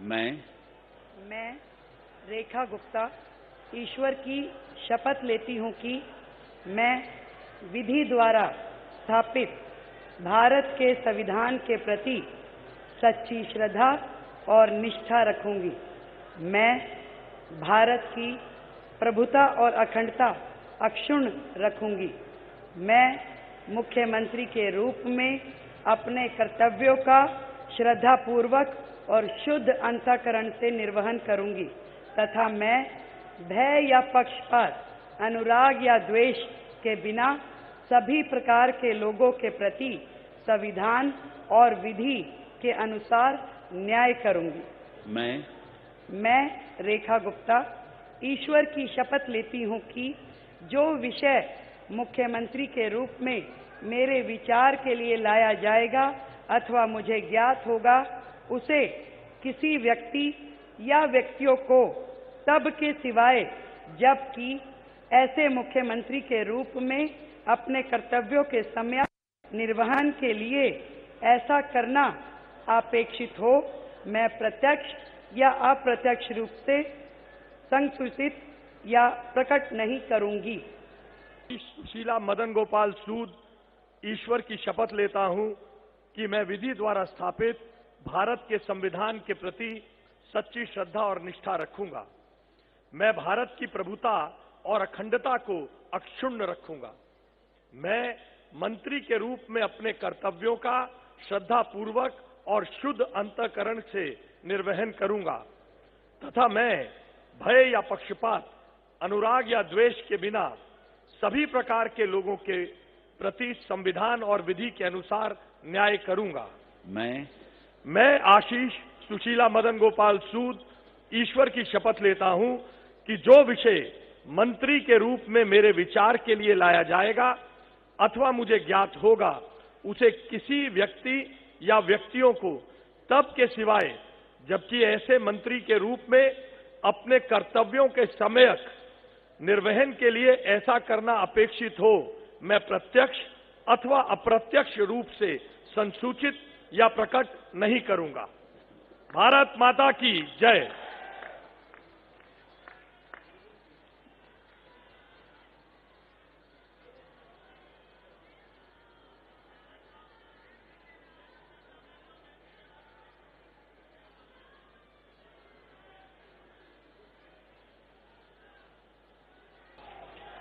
मैं रेखा गुप्ता ईश्वर की शपथ लेती हूँ कि मैं विधि द्वारा स्थापित भारत के संविधान के प्रति सच्ची श्रद्धा और निष्ठा रखूंगी। मैं भारत की प्रभुता और अखंडता अक्षुण्ण रखूंगी। मैं मुख्यमंत्री के रूप में अपने कर्तव्यों का श्रद्धापूर्वक और शुद्ध अंतःकरण से निर्वहन करूंगी तथा मैं भय या पक्षपात, अनुराग या द्वेष के बिना सभी प्रकार के लोगों के प्रति संविधान और विधि के अनुसार न्याय करूंगी। मैं रेखा गुप्ता ईश्वर की शपथ लेती हूँ कि जो विषय मुख्यमंत्री के रूप में मेरे विचार के लिए लाया जाएगा अथवा मुझे ज्ञात होगा, उसे किसी व्यक्ति या व्यक्तियों को तब के सिवाय जबकि ऐसे मुख्यमंत्री के रूप में अपने कर्तव्यों के समय निर्वहन के लिए ऐसा करना अपेक्षित हो, मैं प्रत्यक्ष या अप्रत्यक्ष रूप से संसूचित या प्रकट नहीं करूंगी। सुशीला मदन गोपाल सूद ईश्वर की शपथ लेता हूं कि मैं विधि द्वारा स्थापित भारत के संविधान के प्रति सच्ची श्रद्धा और निष्ठा रखूंगा। मैं भारत की प्रभुता और अखंडता को अक्षुण्ण रखूंगा। मैं मंत्री के रूप में अपने कर्तव्यों का श्रद्धापूर्वक और शुद्ध अंतःकरण से निर्वहन करूंगा तथा मैं भय या पक्षपात, अनुराग या द्वेष के बिना सभी प्रकार के लोगों के प्रति संविधान और विधि के अनुसार न्याय करूंगा। मैं आशीष सुशीला मदन गोपाल सूद ईश्वर की शपथ लेता हूं कि जो विषय मंत्री के रूप में मेरे विचार के लिए लाया जाएगा अथवा मुझे ज्ञात होगा, उसे किसी व्यक्ति या व्यक्तियों को तब के सिवाय जबकि ऐसे मंत्री के रूप में अपने कर्तव्यों के सम्यक निर्वहन के लिए ऐसा करना अपेक्षित हो, मैं प्रत्यक्ष अथवा अप्रत्यक्ष रूप से संसूचित या प्रकट नहीं करूंगा। भारत माता की जय।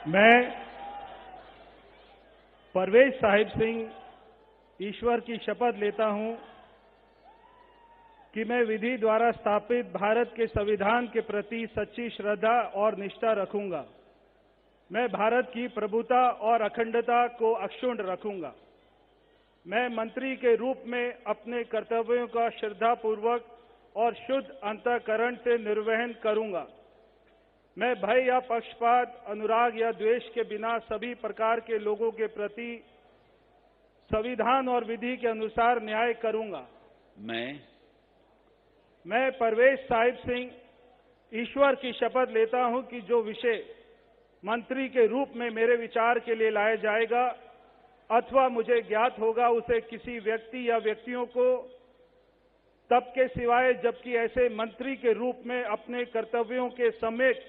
मैं परवेज साहिब सिंह ईश्वर की शपथ लेता हूं कि मैं विधि द्वारा स्थापित भारत के संविधान के प्रति सच्ची श्रद्धा और निष्ठा रखूंगा। मैं भारत की प्रभुता और अखंडता को अक्षुण्ण रखूंगा। मैं मंत्री के रूप में अपने कर्तव्यों का श्रद्धापूर्वक और शुद्ध अंतःकरण से निर्वहन करूंगा। मैं भय या पक्षपात, अनुराग या द्वेष के बिना सभी प्रकार के लोगों के प्रति संविधान और विधि के अनुसार न्याय करूंगा। मैं परवेज साहिब सिंह ईश्वर की शपथ लेता हूं कि जो विषय मंत्री के रूप में मेरे विचार के लिए लाया जाएगा अथवा मुझे ज्ञात होगा, उसे किसी व्यक्ति या व्यक्तियों को तब के सिवाय जबकि ऐसे मंत्री के रूप में अपने कर्तव्यों के सम्यक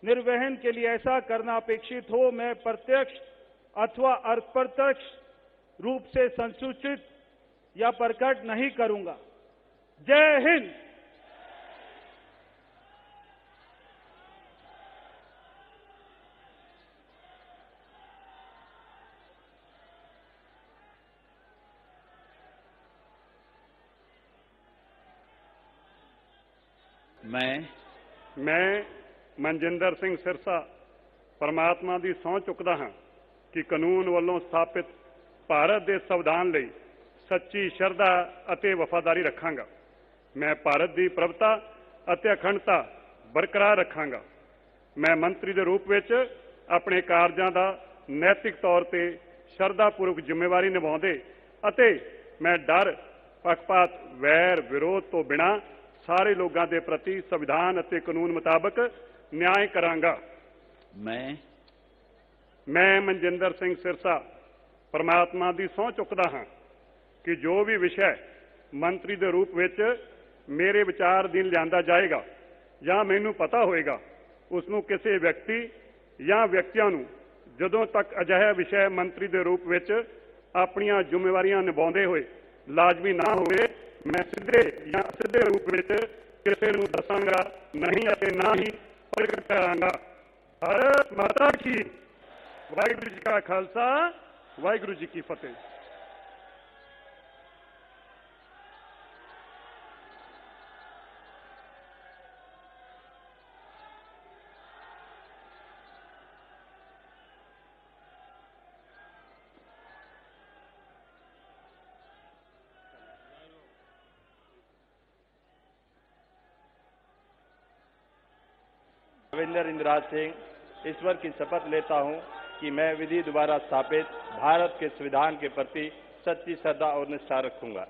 निर्वहन के लिए ऐसा करना अपेक्षित हो, मैं प्रत्यक्ष अथवा अप्रत्यक्ष रूप से संसूचित या प्रकट नहीं करूंगा। जय हिंद। मैं मनजिंदर सिंह सिरसा परमात्मा की सਹੁੰ चुकदा हां कि कानून वालों स्थापित भारत के संविधान ਲਈ सच्ची श्रद्धा ਅਤੇ वफादारी रखांगा। मैं भारत की प्रभुता ਅਤੇ अखंडता बरकरार रखांगा। मैं मंत्री के रूप में अपने कारजां का नैतिक तौर पर श्रद्धापूर्वक जिम्मेवारी निभाउंदे ਅਤੇ मैं डर, पक्षपात, वैर, विरोध तो बिना सारे लोगों के प्रति संविधान ਅਤੇ कानून मुताबक न्याय करांगा। मैं मनजिंदर सिंह सिरसा परमात्मा की सਹੁੰ चुकदा हां कि जो भी विषय मंत्री के रूप में ਮੇਰੇ ਵਿਚਾਰ ਅਧੀਨ ਲਿਆਂਦਾ ਜਾਏਗਾ ਜਾਂ ਮੈਨੂੰ ਪਤਾ ਹੋਏਗਾ, ਉਸ ਨੂੰ ਕਿਸੇ ਵਿਅਕਤੀ ਜਾਂ ਵਿਅਕਤੀਆਂ ਨੂੰ ਜਦੋਂ ਤੱਕ ਅਜਿਹਾ ਵਿਸ਼ੇ ਮੰਤਰੀ ਦੇ ਰੂਪ ਵਿੱਚ ਆਪਣੀਆਂ ਜ਼ਿੰਮੇਵਾਰੀਆਂ ਨਿਭਾਉਂਦੇ ਹੋਏ ਲਾਜ਼ਮੀ ਨਾ ਹੋਵੇ, ਮੈਂ ਸਿੱਧੇ ਜਾਂ ਅਸਿੱਧੇ ਰੂਪ ਵਿੱਚ ਕਿਸੇ ਨੂੰ ਦੱਸਾਂਗਾ ਨਹੀਂ ਅਤੇ ਨਾ ਹੀ ਪ੍ਰਗਟ ਕਰਾਂਗਾ। ਭਾਰਤ ਮਾਤਾ ਕੀ ਵਾਹਿਗੁਰੂ ਜੀ ਕਾ ਖਾਲਸਾ, ਵਾਹਿਗੁਰੂ ਜੀ ਕੀ ਫਤਿਹ। रविंदर इंद्राज सिंह ईश्वर की शपथ लेता हूं कि मैं विधि द्वारा स्थापित भारत के संविधान के प्रति सच्ची श्रद्धा और निष्ठा रखूंगा।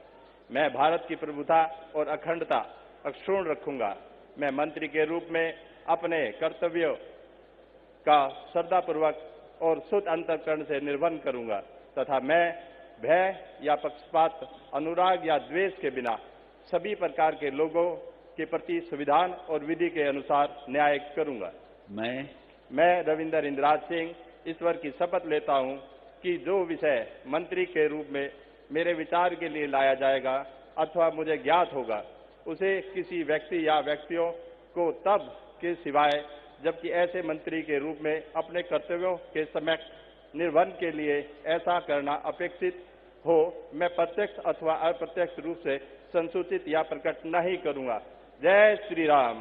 मैं भारत की प्रभुता और अखंडता अक्षुण्ण रखूंगा। मैं मंत्री के रूप में अपने कर्तव्यों का श्रद्धापूर्वक और शुद्ध अंतःकरण से निर्वहन करूंगा तथा मैं भय या पक्षपात, अनुराग या द्वेष के बिना सभी प्रकार के लोगों के प्रति संविधान और विधि के अनुसार न्याय करूंगा। मैं रविंदर इंद्राज सिंह ईश्वर की शपथ लेता हूं कि जो विषय मंत्री के रूप में मेरे विचार के लिए लाया जाएगा अथवा मुझे ज्ञात होगा, उसे किसी व्यक्ति या व्यक्तियों को तब के सिवाय जबकि ऐसे मंत्री के रूप में अपने कर्तव्यों के सम्यक निर्वहन के लिए ऐसा करना अपेक्षित हो, मैं प्रत्यक्ष अथवा अप्रत्यक्ष रूप से संसूचित या प्रकट नहीं करूंगा। जय श्री राम।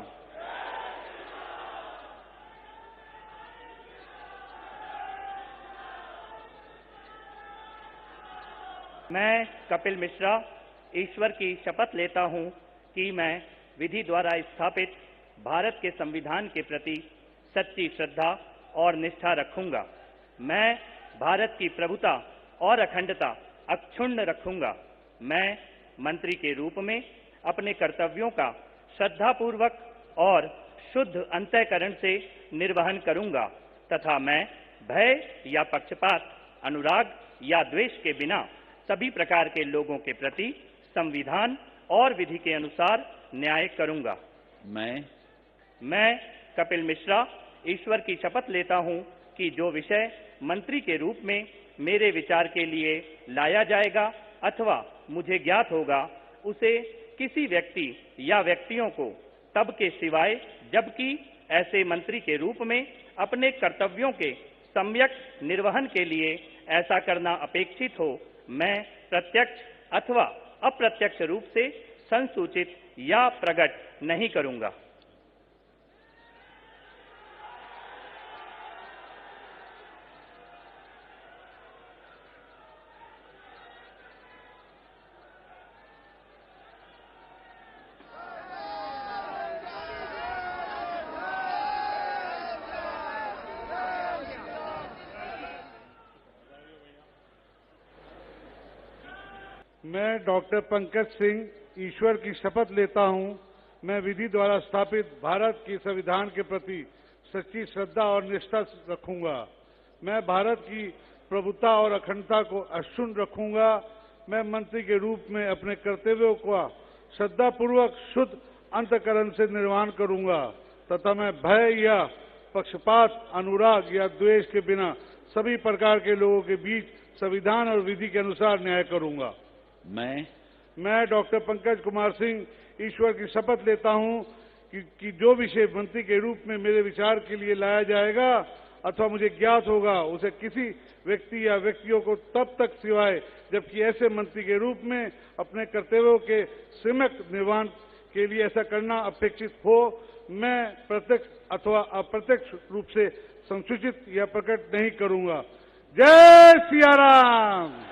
मैं कपिल मिश्रा ईश्वर की शपथ लेता हूं कि मैं विधि द्वारा स्थापित भारत के संविधान के प्रति सच्ची श्रद्धा और निष्ठा रखूंगा। मैं भारत की प्रभुता और अखंडता अक्षुण्ण रखूंगा। मैं मंत्री के रूप में अपने कर्तव्यों का श्रद्धापूर्वक और शुद्ध अंतःकरण से निर्वहन करूंगा तथा मैं भय या पक्षपात, अनुराग या द्वेष के बिना सभी प्रकार के लोगों के प्रति संविधान और विधि के अनुसार न्याय करूंगा। मैं कपिल मिश्रा ईश्वर की शपथ लेता हूं कि जो विषय मंत्री के रूप में मेरे विचार के लिए लाया जाएगा अथवा मुझे ज्ञात होगा, उसे किसी व्यक्ति या व्यक्तियों को तब के सिवाय जबकि ऐसे मंत्री के रूप में अपने कर्तव्यों के सम्यक निर्वहन के लिए ऐसा करना अपेक्षित हो, मैं प्रत्यक्ष अथवा अप्रत्यक्ष रूप से संसूचित या प्रकट नहीं करूंगा। मैं डॉक्टर पंकज सिंह ईश्वर की शपथ लेता हूं, मैं विधि द्वारा स्थापित भारत के संविधान के प्रति सच्ची श्रद्धा और निष्ठा रखूंगा। मैं भारत की प्रभुता और अखंडता को अक्षुण्ण रखूंगा। मैं मंत्री के रूप में अपने कर्तव्यों का श्रद्धापूर्वक शुद्ध अंतःकरण से निर्वहन करूंगा तथा मैं भय या पक्षपात, अनुराग या द्वेष के बिना सभी प्रकार के लोगों के बीच संविधान और विधि के अनुसार न्याय करूंगा। मैं डॉक्टर पंकज कुमार सिंह ईश्वर की शपथ लेता हूं कि जो विषय मंत्री के रूप में मेरे विचार के लिए लाया जाएगा अथवा मुझे ज्ञात होगा, उसे किसी व्यक्ति या व्यक्तियों को तब तक सिवाय जबकि ऐसे मंत्री के रूप में अपने कर्तव्यों के सम्यक निर्वहन के लिए ऐसा करना अपेक्षित हो, मैं प्रत्यक्ष अथवा अप्रत्यक्ष रूप से संसूचित या प्रकट नहीं करूंगा। जय सिया राम।